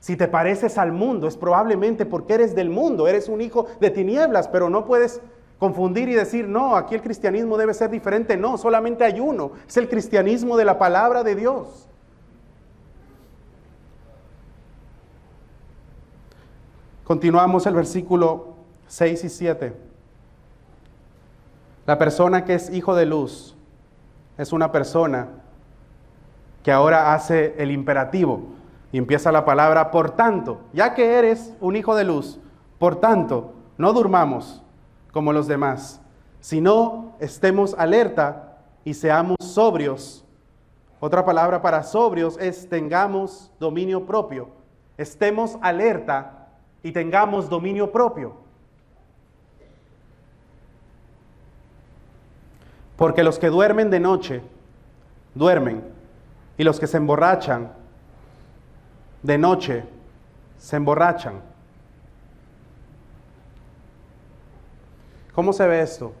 Si te pareces al mundo es probablemente porque eres del mundo, eres un hijo de tinieblas, pero no puedes confundir y decir, no, aquí el cristianismo debe ser diferente. No, solamente hay uno, es el cristianismo de la palabra de Dios. Continuamos el versículo 6 y 7. La persona que es hijo de luz es una persona que ahora hace el imperativo y empieza la palabra por tanto, ya que eres un hijo de luz, por tanto, no durmamos como los demás, sino estemos alerta y seamos sobrios. Otra palabra para sobrios es tengamos dominio propio. Estemos alerta y tengamos dominio propio. Porque los que duermen de noche, duermen, y los que se emborrachan de noche, se emborrachan. ¿Cómo se ve esto?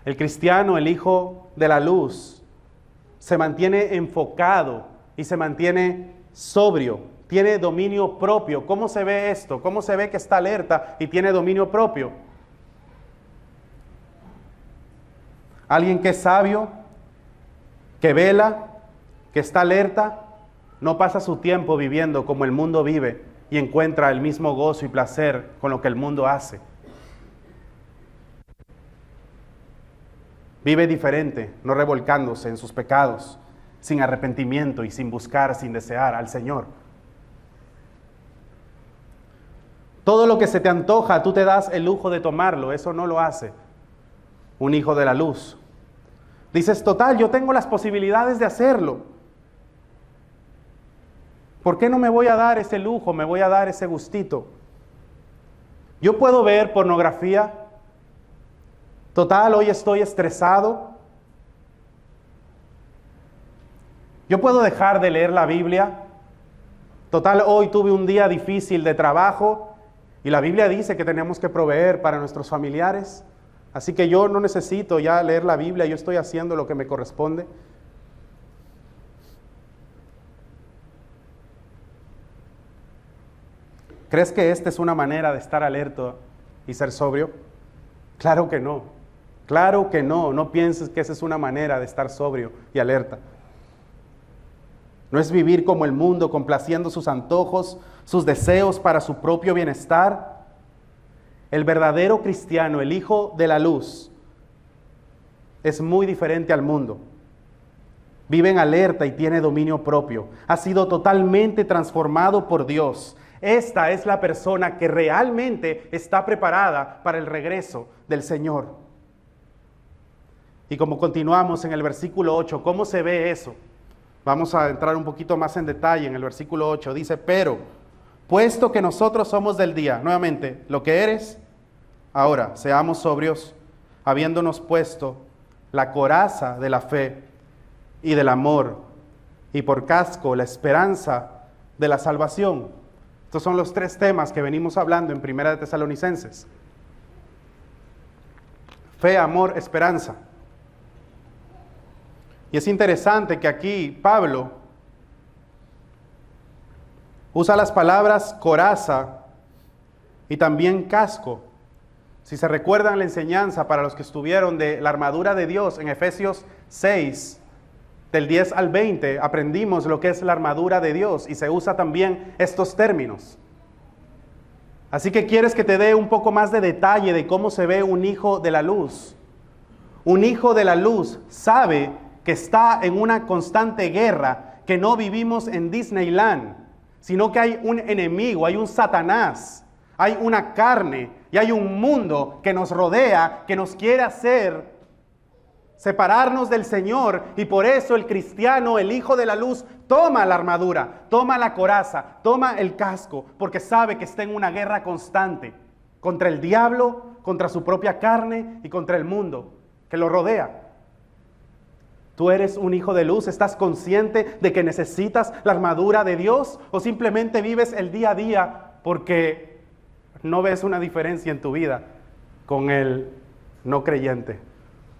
El cristiano, el hijo de la luz, se mantiene enfocado y se mantiene sobrio, tiene dominio propio. ¿Cómo se ve esto? ¿Cómo se ve que está alerta y tiene dominio propio? Alguien que es sabio, que vela, que está alerta, no pasa su tiempo viviendo como el mundo vive y encuentra el mismo gozo y placer con lo que el mundo hace. Vive diferente, no revolcándose en sus pecados, sin arrepentimiento y sin buscar, sin desear al Señor. Todo lo que se te antoja, tú te das el lujo de tomarlo, eso no lo hace un hijo de la luz. Dices, total, yo tengo las posibilidades de hacerlo. ¿Por qué no me voy a dar ese lujo, me voy a dar ese gustito? Yo puedo ver pornografía. Total, hoy estoy estresado. Yo puedo dejar de leer la Biblia. Total, hoy tuve un día difícil de trabajo y la Biblia dice que tenemos que proveer para nuestros familiares. Así que yo no necesito ya leer la Biblia, yo estoy haciendo lo que me corresponde. ¿Crees que esta es una manera de estar alerta y ser sobrio? Claro que no. Claro que no. No pienses que esa es una manera de estar sobrio y alerta. No es vivir como el mundo, complaciendo sus antojos, sus deseos para su propio bienestar. El verdadero cristiano, el hijo de la luz, es muy diferente al mundo. Vive en alerta y tiene dominio propio. Ha sido totalmente transformado por Dios. Esta es la persona que realmente está preparada para el regreso del Señor. Y como continuamos en el versículo 8, ¿cómo se ve eso? Vamos a entrar un poquito más en detalle en el versículo 8. Dice, pero, puesto que nosotros somos del día, nuevamente, lo que eres, ahora, seamos sobrios, habiéndonos puesto la coraza de la fe y del amor, y por casco la esperanza de la salvación. Estos son los tres temas que venimos hablando en Primera de Tesalonicenses. Fe, amor, esperanza. Y es interesante que aquí Pablo usa las palabras coraza y también casco. Si se recuerdan la enseñanza para los que estuvieron de la armadura de Dios en Efesios 6, del 10 al 20, aprendimos lo que es la armadura de Dios y se usa también estos términos. Así que quieres que te dé un poco más de detalle de cómo se ve un hijo de la luz. Un hijo de la luz sabe que está en una constante guerra, que no vivimos en Disneyland, sino que hay un enemigo, hay un Satanás, hay una carne y hay un mundo que nos rodea, que nos quiere hacer separarnos del Señor, y por eso el cristiano, el hijo de la luz, toma la armadura, toma la coraza, toma el casco, porque sabe que está en una guerra constante contra el diablo, contra su propia carne y contra el mundo que lo rodea. ¿Tú eres un hijo de luz? ¿Estás consciente de que necesitas la armadura de Dios? ¿O simplemente vives el día a día porque no ves una diferencia en tu vida con el no creyente?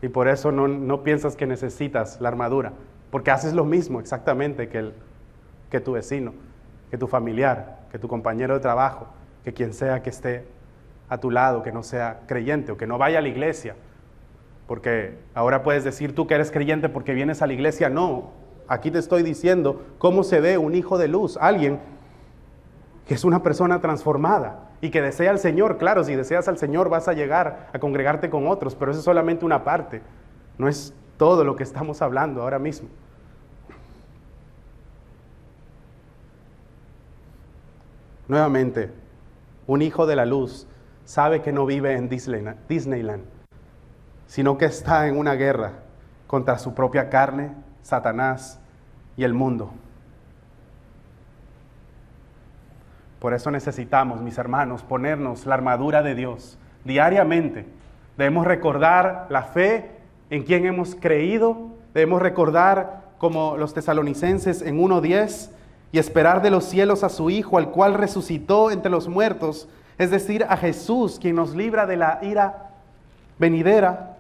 Y por eso no piensas que necesitas la armadura, porque haces lo mismo exactamente que tu vecino, que tu familiar, que tu compañero de trabajo, que quien sea que esté a tu lado, que no sea creyente o que no vaya a la iglesia. Porque ahora puedes decir tú que eres creyente porque vienes a la iglesia. No, aquí te estoy diciendo cómo se ve un hijo de luz, alguien que es una persona transformada y que desea al Señor. Claro, si deseas al Señor vas a llegar a congregarte con otros, pero eso es solamente una parte, no es todo lo que estamos hablando ahora mismo. Nuevamente, un hijo de la luz sabe que no vive en Disneyland, sino que está en una guerra contra su propia carne, Satanás y el mundo. Por eso necesitamos, mis hermanos, ponernos la armadura de Dios diariamente. Debemos recordar la fe en quien hemos creído, debemos recordar como los tesalonicenses en 1:10, y esperar de los cielos a su Hijo, al cual resucitó entre los muertos, es decir, a Jesús, quien nos libra de la ira venidera.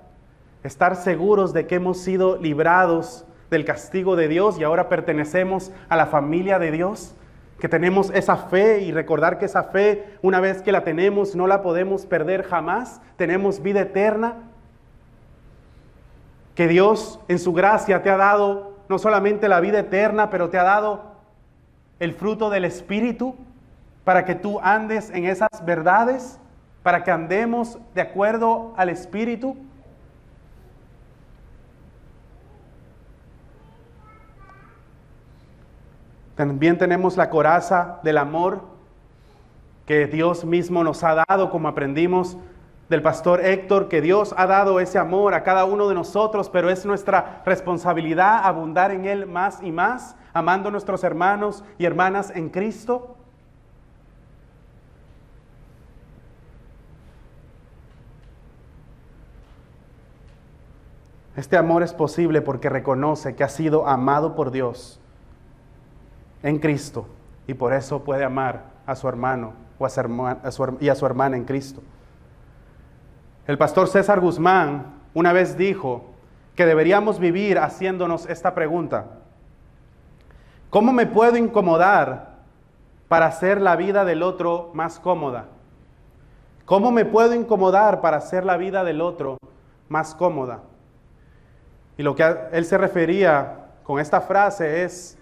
Estar seguros de que hemos sido librados del castigo de Dios y ahora pertenecemos a la familia de Dios, que tenemos esa fe, y recordar que esa fe, una vez que la tenemos, no la podemos perder jamás. Tenemos vida eterna, que Dios en su gracia te ha dado no solamente la vida eterna, pero te ha dado el fruto del Espíritu para que tú andes en esas verdades, para que andemos de acuerdo al Espíritu. También tenemos la coraza del amor que Dios mismo nos ha dado, como aprendimos del pastor Héctor, que Dios ha dado ese amor a cada uno de nosotros, pero es nuestra responsabilidad abundar en él más y más, amando a nuestros hermanos y hermanas en Cristo. Este amor es posible porque reconoce que ha sido amado por Dios en Cristo, y por eso puede amar a su hermano o a su hermana en Cristo. El pastor César Guzmán una vez dijo que deberíamos vivir haciéndonos esta pregunta: ¿cómo me puedo incomodar para hacer la vida del otro más cómoda? ¿Cómo me puedo incomodar para hacer la vida del otro más cómoda? Y lo que él se refería con esta frase es: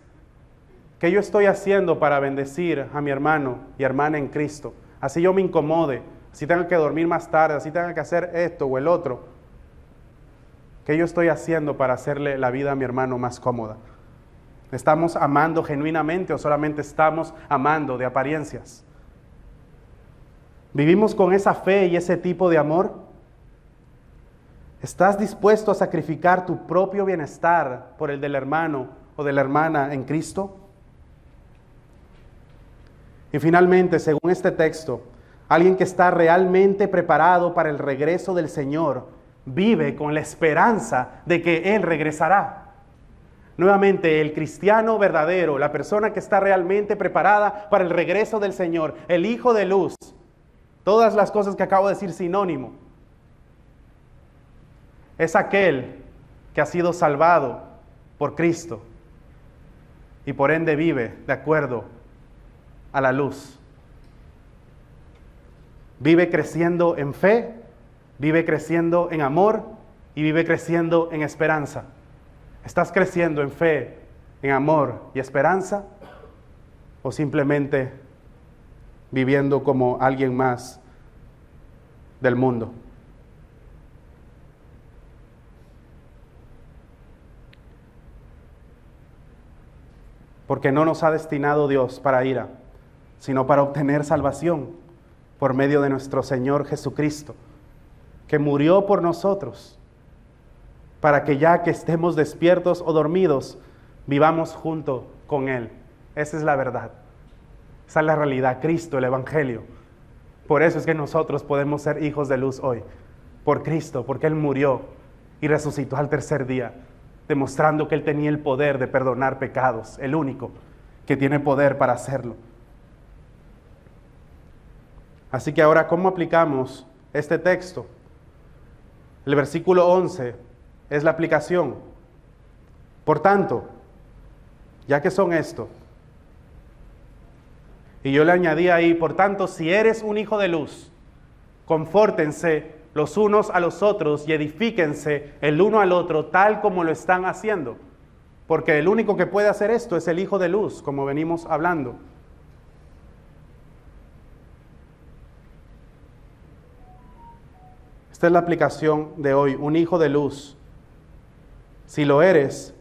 ¿qué yo estoy haciendo para bendecir a mi hermano y hermana en Cristo? Así yo me incomode, así tenga que dormir más tarde, así tenga que hacer esto o el otro. ¿Qué yo estoy haciendo para hacerle la vida a mi hermano más cómoda? ¿Estamos amando genuinamente o solamente estamos amando de apariencias? ¿Vivimos con esa fe y ese tipo de amor? ¿Estás dispuesto a sacrificar tu propio bienestar por el del hermano o de la hermana en Cristo? Y finalmente, según este texto, alguien que está realmente preparado para el regreso del Señor vive con la esperanza de que Él regresará. Nuevamente, el cristiano verdadero, la persona que está realmente preparada para el regreso del Señor, el Hijo de Luz, todas las cosas que acabo de decir sinónimo, es aquel que ha sido salvado por Cristo y por ende vive de acuerdo a la luz. Vive creciendo en fe, Vive creciendo en amor y vive creciendo en esperanza. ¿Estás creciendo en fe, en amor y esperanza? ¿O simplemente viviendo como alguien más del mundo? Porque no nos ha destinado Dios para ira, sino para obtener salvación por medio de nuestro Señor Jesucristo, que murió por nosotros, para que ya que estemos despiertos o dormidos, vivamos junto con Él. Esa es la verdad. Esa es la realidad, Cristo, el Evangelio. Por eso es que nosotros podemos ser hijos de luz hoy, por Cristo, porque Él murió y resucitó al tercer día, demostrando que Él tenía el poder de perdonar pecados, el único que tiene poder para hacerlo. Así que ahora, ¿cómo aplicamos este texto? El versículo 11 es la aplicación. Por tanto, ya que son esto, y yo le añadí ahí, por tanto, si eres un hijo de luz, confórtense los unos a los otros y edifíquense el uno al otro tal como lo están haciendo. Porque el único que puede hacer esto es el Hijo de Luz, como venimos hablando. Esta es la aplicación de hoy, un hijo de luz. Si lo eres,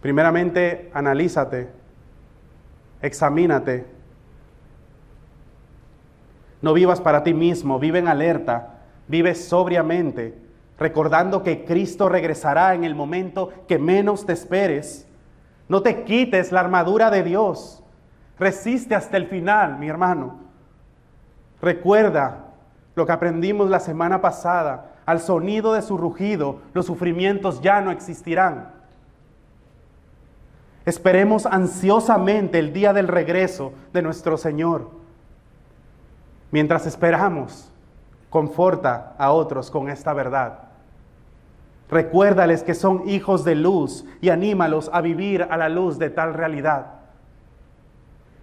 primeramente analízate, examínate. No vivas para ti mismo, vive en alerta. Vive sobriamente, recordando que Cristo regresará en el momento que menos te esperes. No te quites la armadura de Dios. Resiste hasta el final, mi hermano. Recuerda lo que aprendimos la semana pasada. Al sonido de su rugido, los sufrimientos ya no existirán. Esperemos ansiosamente el día del regreso de nuestro Señor. Mientras esperamos, conforta a otros con esta verdad. Recuérdales que son hijos de luz y anímalos a vivir a la luz de tal realidad.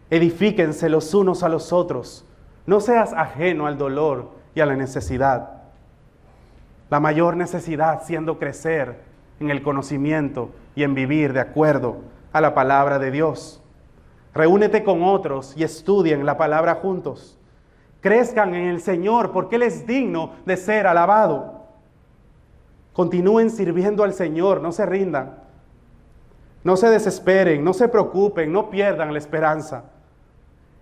Edifíquense los unos a los otros. No seas ajeno al dolor y a la necesidad. La mayor necesidad siendo crecer en el conocimiento y en vivir de acuerdo a la palabra de Dios. Reúnete con otros y estudien la palabra juntos. Crezcan en el Señor, porque Él es digno de ser alabado. Continúen sirviendo al Señor, no se rindan. No se desesperen, no se preocupen, no pierdan la esperanza.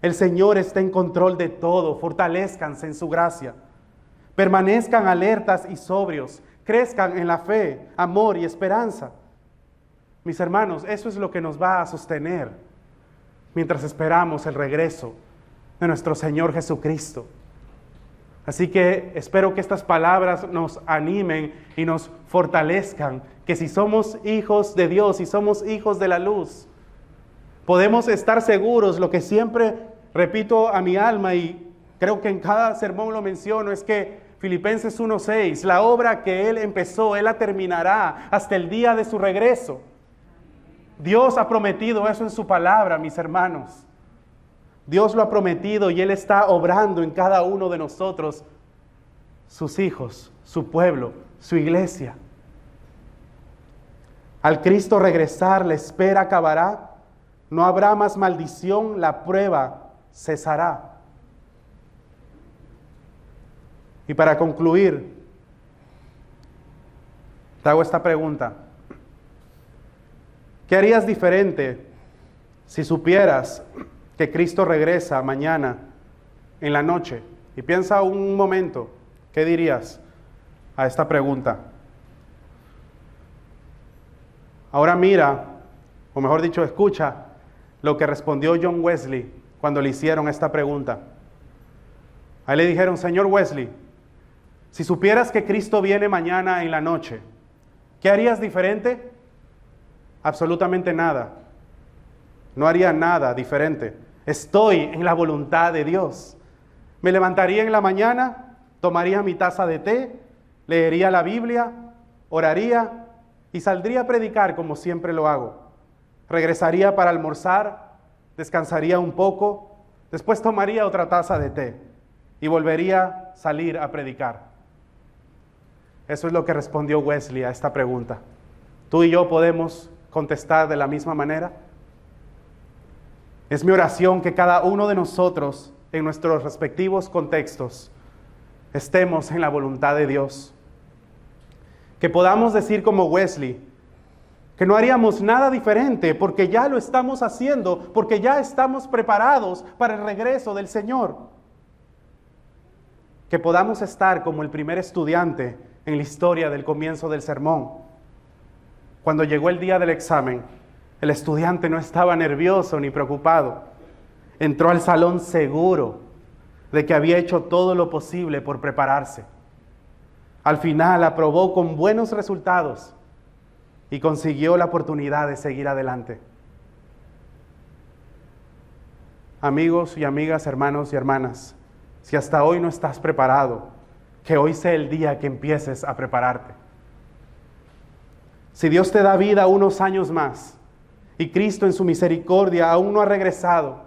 El Señor está en control de todo, fortalezcanse en su gracia. Permanezcan alertas y sobrios, crezcan en la fe, amor y esperanza. Mis hermanos, eso es lo que nos va a sostener mientras esperamos el regreso de nuestro Señor Jesucristo. Así que espero que estas palabras nos animen y nos fortalezcan, que si somos hijos de Dios y somos hijos de la luz, podemos estar seguros. Lo que siempre repito a mi alma, y creo que en cada sermón lo menciono, es que Filipenses 1:6, la obra que Él empezó, Él la terminará hasta el día de su regreso. Dios ha prometido eso en su palabra, mis hermanos. Dios lo ha prometido y Él está obrando en cada uno de nosotros, sus hijos, su pueblo, su iglesia. Al Cristo regresar, la espera acabará, no habrá más maldición, la prueba cesará. Y para concluir, te hago esta pregunta. ¿Qué harías diferente si supieras que Cristo regresa mañana en la noche? Y piensa un momento, ¿qué dirías a esta pregunta? Ahora mira, o mejor dicho, escucha lo que respondió John Wesley cuando le hicieron esta pregunta. A él le dijeron: Señor Wesley, si supieras que Cristo viene mañana en la noche, ¿qué harías diferente? Absolutamente nada. No haría nada diferente. Estoy en la voluntad de Dios. Me levantaría en la mañana, tomaría mi taza de té, leería la Biblia, oraría y saldría a predicar como siempre lo hago. Regresaría para almorzar, descansaría un poco, después tomaría otra taza de té y volvería a salir a predicar. Eso es lo que respondió Wesley a esta pregunta. ¿Tú y yo podemos contestar de la misma manera? Es mi oración que cada uno de nosotros, en nuestros respectivos contextos, estemos en la voluntad de Dios. Que podamos decir como Wesley, que no haríamos nada diferente porque ya lo estamos haciendo, porque ya estamos preparados para el regreso del Señor. Que podamos estar como el primer estudiante en la historia del comienzo del sermón. Cuando llegó el día del examen, el estudiante no estaba nervioso ni preocupado. Entró al salón seguro de que había hecho todo lo posible por prepararse. Al final aprobó con buenos resultados y consiguió la oportunidad de seguir adelante. Amigos y amigas, hermanos y hermanas, si hasta hoy no estás preparado, que hoy sea el día que empieces a prepararte. Si Dios te da vida unos años más y Cristo en su misericordia aún no ha regresado,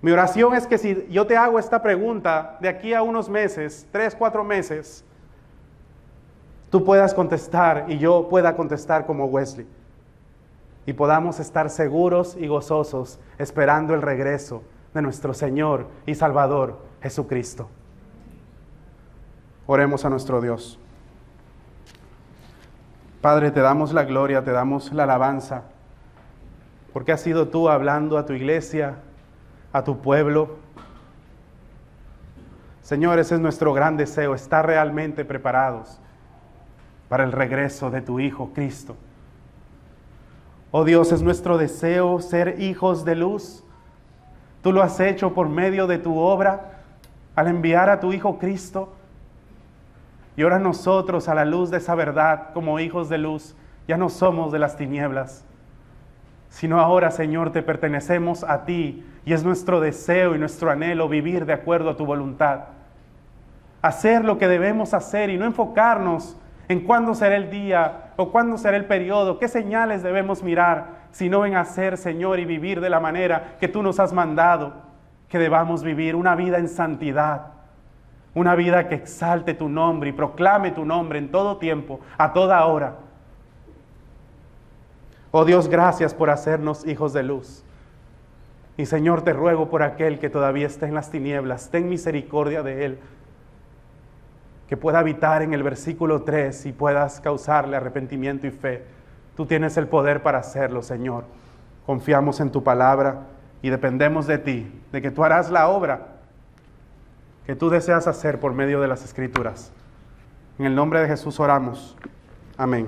mi oración es que si yo te hago esta pregunta de aquí a unos meses, 3, 4 meses, tú puedas contestar y yo pueda contestar como Wesley. Y podamos estar seguros y gozosos esperando el regreso de nuestro Señor y Salvador Jesucristo. Oremos a nuestro Dios. Padre, te damos la gloria, te damos la alabanza, porque has sido tú hablando a tu iglesia, a tu pueblo. Señor, ese es nuestro gran deseo, estar realmente preparados para el regreso de tu Hijo Cristo. Oh Dios, es nuestro deseo ser hijos de luz. Tú lo has hecho por medio de tu obra al enviar a tu Hijo Cristo. Y ahora nosotros, a la luz de esa verdad, como hijos de luz, ya no somos de las tinieblas, sino ahora, Señor, te pertenecemos a ti, y es nuestro deseo y nuestro anhelo vivir de acuerdo a tu voluntad. Hacer lo que debemos hacer y no enfocarnos en cuándo será el día o cuándo será el periodo, qué señales debemos mirar, sino en hacer, Señor, y vivir de la manera que tú nos has mandado, que debamos vivir una vida en santidad. Una vida que exalte tu nombre y proclame tu nombre en todo tiempo, a toda hora. Oh Dios, gracias por hacernos hijos de luz. Y Señor, te ruego por aquel que todavía está en las tinieblas, ten misericordia de él, que pueda habitar en el versículo 3 y puedas causarle arrepentimiento y fe. Tú tienes el poder para hacerlo, Señor. Confiamos en tu palabra y dependemos de ti, de que tú harás la obra que tú deseas hacer por medio de las Escrituras. En el nombre de Jesús oramos. Amén.